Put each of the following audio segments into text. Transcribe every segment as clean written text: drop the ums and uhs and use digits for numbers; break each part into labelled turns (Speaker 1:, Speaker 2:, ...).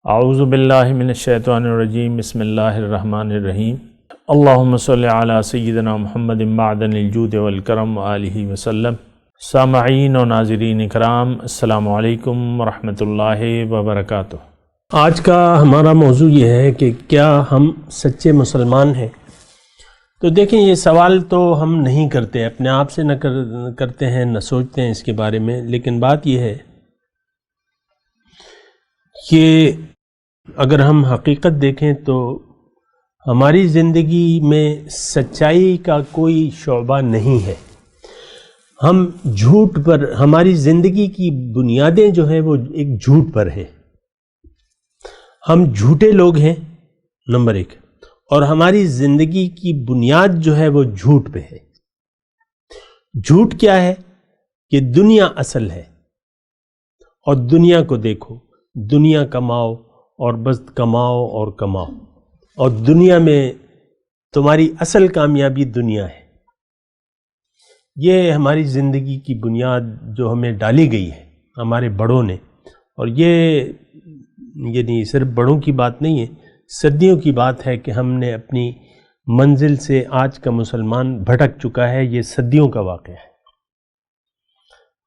Speaker 1: اعوذ باللہ من الشیطان الرجیم، بسم اللہ الرحمن الرحیم۔ اللہم صلی علی سیدنا محمد معدن الجود والکرم وآلہ وسلم۔ سامعین و ناظرین اکرام، السلام علیکم ورحمۃ اللہ وبرکاتہ۔
Speaker 2: آج کا ہمارا موضوع یہ ہے کہ کیا ہم سچے مسلمان ہیں؟ تو دیکھیں، یہ سوال تو ہم نہیں کرتے، اپنے آپ سے نہ کرتے ہیں، نہ سوچتے ہیں اس کے بارے میں، لیکن بات یہ ہے کہ اگر ہم حقیقت دیکھیں تو ہماری زندگی میں سچائی کا کوئی شعبہ نہیں ہے۔ ہم جھوٹ پر، ہماری زندگی کی بنیادیں جو ہیں وہ ایک جھوٹ پر ہیں۔ ہم جھوٹے لوگ ہیں، نمبر ایک، اور ہماری زندگی کی بنیاد جو ہے وہ جھوٹ پہ ہے۔ جھوٹ کیا ہے؟ کہ دنیا اصل ہے، اور دنیا کو دیکھو، دنیا کماؤ اور بس کماؤ اور کماؤ، اور دنیا میں تمہاری اصل کامیابی دنیا ہے۔ یہ ہماری زندگی کی بنیاد جو ہمیں ڈالی گئی ہے ہمارے بڑوں نے، اور یہ یعنی صرف بڑوں کی بات نہیں ہے، صدیوں کی بات ہے کہ ہم نے اپنی منزل سے آج کا مسلمان بھٹک چکا ہے۔ یہ صدیوں کا واقعہ ہے۔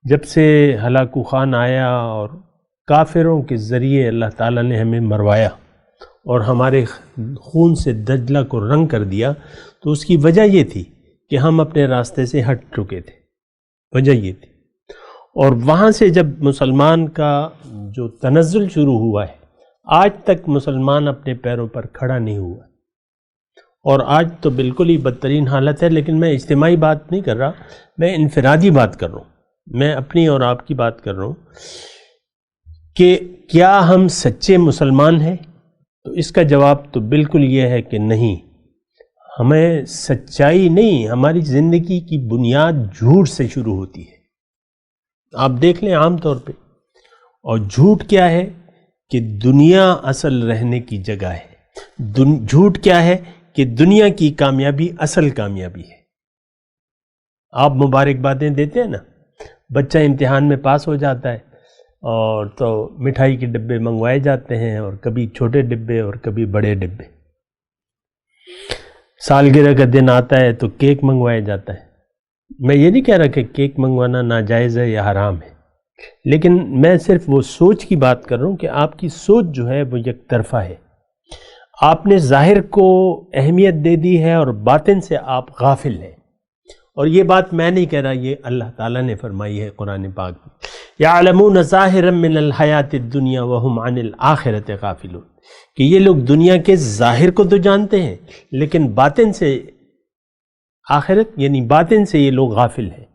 Speaker 2: جب سے ہلاکو خان آیا اور کافروں کے ذریعے اللہ تعالیٰ نے ہمیں مروایا اور ہمارے خون سے دجلہ کو رنگ کر دیا، تو اس کی وجہ یہ تھی کہ ہم اپنے راستے سے ہٹ چکے تھے۔ وجہ یہ تھی، اور وہاں سے جب مسلمان کا جو تنزل شروع ہوا ہے، آج تک مسلمان اپنے پیروں پر کھڑا نہیں ہوا، اور آج تو بالکل ہی بدترین حالت ہے۔ لیکن میں اجتماعی بات نہیں کر رہا، میں انفرادی بات کر رہا ہوں، میں اپنی اور آپ کی بات کر رہا ہوں کہ کیا ہم سچے مسلمان ہیں؟ تو اس کا جواب تو بالکل یہ ہے کہ نہیں۔ ہمیں سچائی نہیں، ہماری زندگی کی بنیاد جھوٹ سے شروع ہوتی ہے۔ آپ دیکھ لیں عام طور پہ، اور جھوٹ کیا ہے؟ کہ دنیا اصل رہنے کی جگہ ہے۔ جھوٹ کیا ہے؟ کہ دنیا کی کامیابی اصل کامیابی ہے۔ آپ مبارکبادیں دیتے ہیں نا، بچہ امتحان میں پاس ہو جاتا ہے اور تو مٹھائی کے ڈبے منگوائے جاتے ہیں، اور کبھی چھوٹے ڈبے اور کبھی بڑے ڈبے۔ سالگرہ کا دن آتا ہے تو کیک منگوایا جاتا ہے۔ میں یہ نہیں کہہ رہا کہ کیک منگوانا ناجائز ہے یا حرام ہے، لیکن میں صرف وہ سوچ کی بات کر رہا ہوں کہ آپ کی سوچ جو ہے وہ یک طرفہ ہے۔ آپ نے ظاہر کو اہمیت دے دی ہے اور باطن سے آپ غافل ہیں۔ اور یہ بات میں نہیں کہہ رہا، یہ اللہ تعالیٰ نے فرمائی ہے قرآن پاک میں، یعلمون ظاہرا من الحیات الدنیا وہم عن الآخرۃ غافلون، کہ یہ لوگ دنیا کے ظاہر کو تو جانتے ہیں، لیکن باطن سے، آخرت یعنی باطن سے یہ لوگ غافل ہیں۔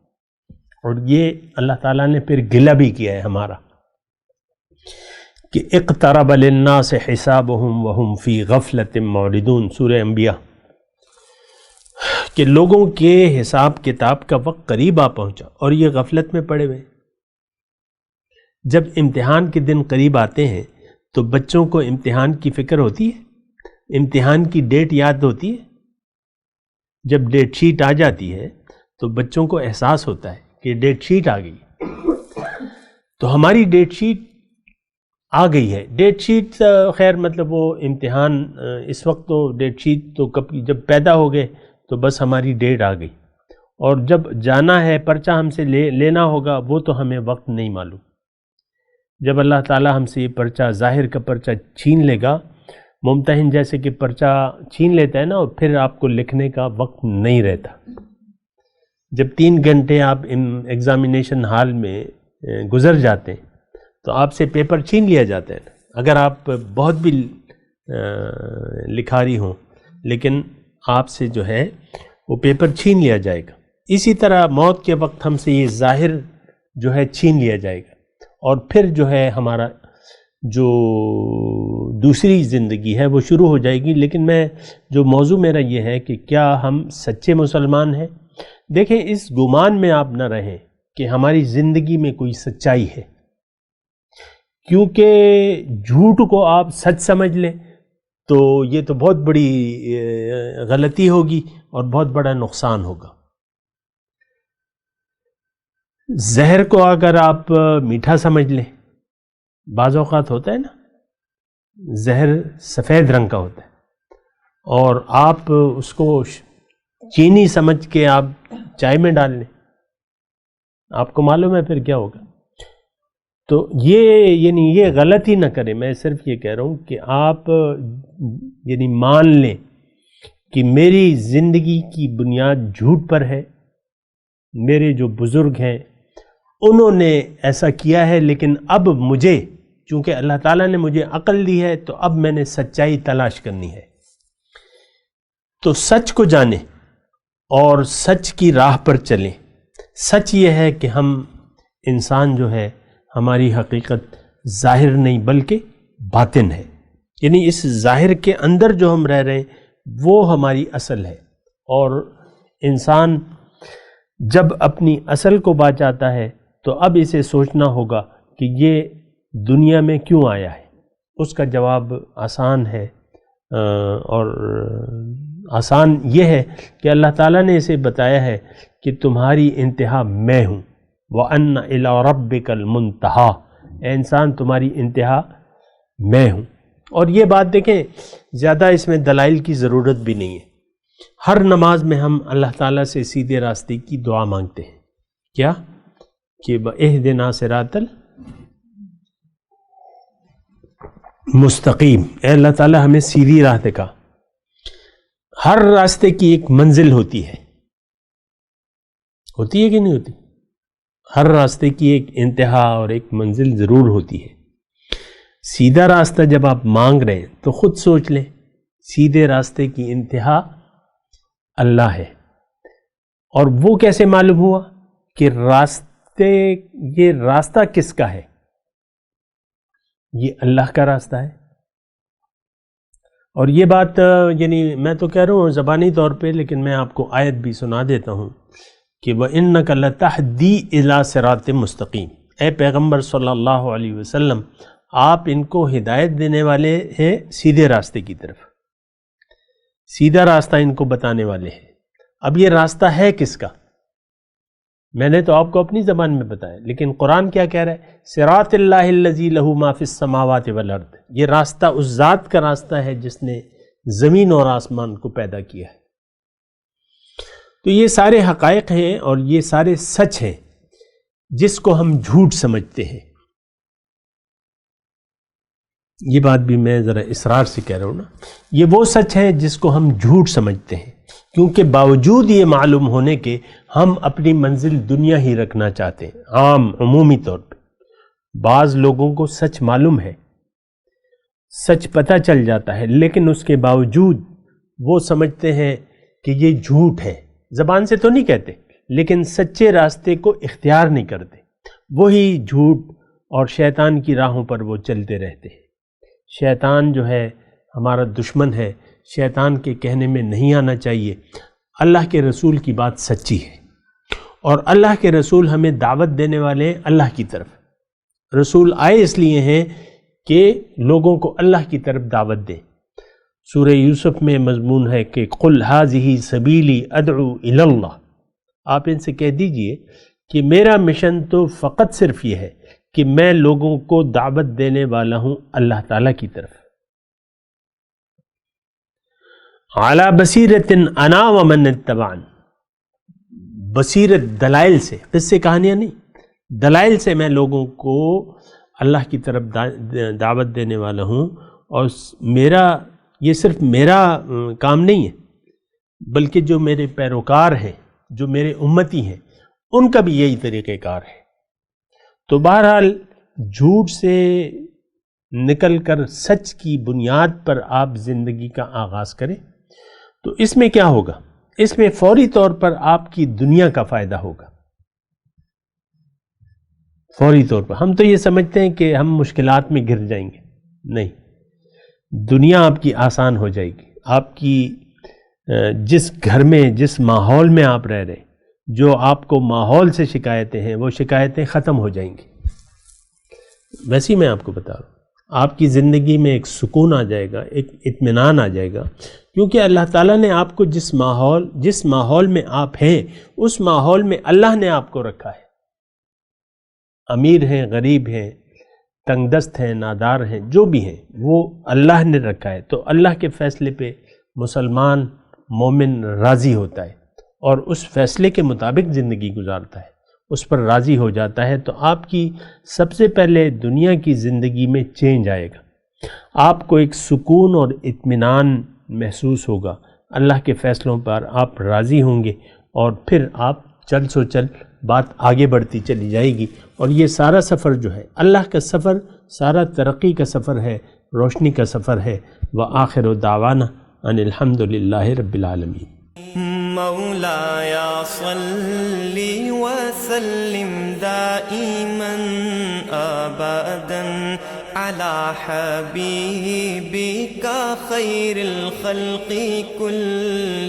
Speaker 2: اور یہ اللہ تعالیٰ نے پھر گلہ بھی کیا ہے ہمارا کہ اقترب للناس حسابهم وهم فی غفلۃ معرضون، سورہ انبیاء، کہ لوگوں کے حساب کتاب کا وقت قریب آ پہنچا اور یہ غفلت میں پڑے ہوئے۔ جب امتحان کے دن قریب آتے ہیں تو بچوں کو امتحان کی فکر ہوتی ہے، امتحان کی ڈیٹ یاد ہوتی ہے۔ جب ڈیٹ شیٹ آ جاتی ہے تو بچوں کو احساس ہوتا ہے کہ ڈیٹ شیٹ آ گئی، تو ہماری ڈیٹ شیٹ آ گئی ہے۔ ڈیٹ شیٹ خیر مطلب وہ امتحان، اس وقت تو ڈیٹ شیٹ تو جب پیدا ہو گئے تو بس ہماری ڈیٹ آ گئی، اور جب جانا ہے پرچہ ہم سے لینا ہوگا وہ تو ہمیں وقت نہیں معلوم۔ جب اللہ تعالیٰ ہم سے یہ پرچہ، ظاہر کا پرچہ چھین لے گا، ممتحن جیسے کہ پرچہ چھین لیتا ہے نا، اور پھر آپ کو لکھنے کا وقت نہیں رہتا۔ جب 3 گھنٹے آپ ایگزامینیشن ہال میں گزر جاتے ہیں تو آپ سے پیپر چھین لیا جاتا ہے، اگر آپ بہت بھی لکھاری ہوں، لیکن آپ سے جو ہے وہ پیپر چھین لیا جائے گا۔ اسی طرح موت کے وقت ہم سے یہ ظاہر جو ہے چھین لیا جائے گا، اور پھر جو ہے ہمارا جو دوسری زندگی ہے وہ شروع ہو جائے گی۔ لیکن جو موضوع میرا یہ ہے کہ کیا ہم سچے مسلمان ہیں؟ دیکھیں، اس گمان میں آپ نہ رہیں کہ ہماری زندگی میں کوئی سچائی ہے، کیونکہ جھوٹ کو آپ سچ سمجھ لیں تو یہ تو بہت بڑی غلطی ہوگی اور بہت بڑا نقصان ہوگا۔ زہر کو اگر آپ میٹھا سمجھ لیں، بعض اوقات ہوتا ہے نا زہر سفید رنگ کا ہوتا ہے، اور آپ اس کو چینی سمجھ کے آپ چائے میں ڈال لیں، آپ کو معلوم ہے پھر کیا ہوگا۔ تو یہ غلطی نہ کریں۔ میں صرف یہ کہہ رہا ہوں کہ آپ مان لیں کہ میری زندگی کی بنیاد جھوٹ پر ہے، میرے جو بزرگ ہیں انہوں نے ایسا کیا ہے، لیکن اب مجھے، چونکہ اللہ تعالیٰ نے مجھے عقل دی ہے، تو اب میں نے سچائی تلاش کرنی ہے۔ تو سچ کو جانیں اور سچ کی راہ پر چلیں۔ سچ یہ ہے کہ ہم انسان جو ہے، ہماری حقیقت ظاہر نہیں بلکہ باطن ہے، یعنی اس ظاہر کے اندر جو ہم رہ رہے ہیں وہ ہماری اصل ہے۔ اور انسان جب اپنی اصل کو با جاتا ہے تو اب اسے سوچنا ہوگا کہ یہ دنیا میں کیوں آیا ہے۔ اس کا جواب آسان ہے، اور آسان یہ ہے کہ اللہ تعالیٰ نے اسے بتایا ہے کہ تمہاری انتہا میں ہوں، وَأَنَّ إِلَىٰ رَبِّكَ الْمُنْتَهَىٰ، اے انسان تمہاری انتہا میں ہوں۔ اور یہ بات دیکھیں، زیادہ اس میں دلائل کی ضرورت بھی نہیں ہے۔ ہر نماز میں ہم اللہ تعالیٰ سے سیدھے راستے کی دعا مانگتے ہیں، کیا کہ اہدنا صراط المستقیم، اے اللہ تعالیٰ ہمیں سیدھی راہ دکھا۔ ہر راستے کی ایک منزل ہوتی ہے کہ نہیں ہوتی؟ ہر راستے کی ایک انتہا اور ایک منزل ضرور ہوتی ہے۔ سیدھا راستہ جب آپ مانگ رہے ہیں تو خود سوچ لیں، سیدھے راستے کی انتہا اللہ ہے۔ اور وہ کیسے معلوم ہوا کہ یہ راستہ کس کا ہے؟ یہ اللہ کا راستہ ہے۔ اور یہ بات میں تو کہہ رہا ہوں زبانی طور پہ، لیکن میں آپ کو آیت بھی سنا دیتا ہوں کہ وَإِنَّكَ لَتَهْدِي إِلَىٰ صِرَاطٍ مُسْتَقِيمٍ، اے پیغمبر صلی اللہ علیہ وسلم، آپ ان کو ہدایت دینے والے ہیں سیدھے راستے کی طرف، سیدھا راستہ ان کو بتانے والے ہیں۔ اب یہ راستہ ہے کس کا؟ میں نے تو آپ کو اپنی زبان میں بتایا، لیکن قرآن کیا کہہ رہا ہے؟ صراط اللہ الذی لہ ما فی السماوات والارض، یہ راستہ اس ذات کا راستہ ہے جس نے زمین اور آسمان کو پیدا کیا ہے۔ تو یہ سارے حقائق ہیں اور یہ سارے سچ ہیں جس کو ہم جھوٹ سمجھتے ہیں۔ یہ بات بھی میں ذرا اصرار سے کہہ رہا ہوں نا، یہ وہ سچ ہے جس کو ہم جھوٹ سمجھتے ہیں، کیونکہ باوجود یہ معلوم ہونے کے ہم اپنی منزل دنیا ہی رکھنا چاہتے ہیں۔ عمومی طور پہ بعض لوگوں کو سچ معلوم ہے، سچ پتہ چل جاتا ہے، لیکن اس کے باوجود وہ سمجھتے ہیں کہ یہ جھوٹ ہے۔ زبان سے تو نہیں کہتے، لیکن سچے راستے کو اختیار نہیں کرتے، وہی جھوٹ اور شیطان کی راہوں پر وہ چلتے رہتے ہیں۔ شیطان جو ہے ہمارا دشمن ہے، شیطان کے کہنے میں نہیں آنا چاہیے۔ اللہ کے رسول کی بات سچی ہے، اور اللہ کے رسول ہمیں دعوت دینے والے ہیں اللہ کی طرف۔ رسول آئے اس لیے ہیں کہ لوگوں کو اللہ کی طرف دعوت دیں۔ سورہ یوسف میں مضمون ہے کہ قُلْ هَٰذِهِ سَبِيلِي أَدْعُو إِلَى اللَّهِ، آپ ان سے کہہ دیجئے کہ میرا مشن تو فقط صرف یہ ہے کہ میں لوگوں کو دعوت دینے والا ہوں اللہ تعالیٰ کی طرف۔ عَلَىٰ بَصِيرَةٍ أَنَا وَمَنِ اتَّبَعَنِ، بصیرت دلائل سے، قصے کہانیاں نہیں، دلائل سے میں لوگوں کو اللہ کی طرف دعوت دینے والا ہوں۔ اور یہ صرف میرا کام نہیں ہے، بلکہ جو میرے پیروکار ہیں، جو میرے امتی ہیں، ان کا بھی یہی طریقہ کار ہے۔ تو بہرحال جھوٹ سے نکل کر سچ کی بنیاد پر آپ زندگی کا آغاز کریں، تو اس میں کیا ہوگا؟ اس میں فوری طور پر آپ کی دنیا کا فائدہ ہوگا۔ فوری طور پر ہم تو یہ سمجھتے ہیں کہ ہم مشکلات میں گر جائیں گے، نہیں، دنیا آپ کی آسان ہو جائے گی۔ آپ کی جس گھر میں، جس ماحول میں آپ رہ رہے، جو آپ کو ماحول سے شکایتیں ہیں، وہ شکایتیں ختم ہو جائیں گی۔ ویسے ہی میں آپ کو بتا رہا ہوں، آپ کی زندگی میں ایک سکون آ جائے گا، ایک اطمینان آ جائے گا، کیونکہ اللہ تعالیٰ نے آپ کو جس ماحول میں آپ ہیں، اس ماحول میں اللہ نے آپ کو رکھا ہے۔ امیر ہیں، غریب ہیں، تنگ دست ہیں، نادار ہیں، جو بھی ہیں، وہ اللہ نے رکھا ہے۔ تو اللہ کے فیصلے پہ مسلمان مومن راضی ہوتا ہے اور اس فیصلے کے مطابق زندگی گزارتا ہے، اس پر راضی ہو جاتا ہے، تو آپ کی سب سے پہلے دنیا کی زندگی میں چینج آئے گا، آپ کو ایک سکون اور اطمینان محسوس ہوگا، اللہ کے فیصلوں پر آپ راضی ہوں گے، اور پھر آپ چل سو چل بات آگے بڑھتی چلی جائے گی۔ اور یہ سارا سفر جو ہے، اللہ کا سفر سارا ترقی کا سفر ہے، روشنی کا سفر ہے۔ وآخر دعوانا ان الحمد للہ رب العالمین۔
Speaker 3: مولاي صل وسلم دائما ابدا على حبيبك خير الخلق كل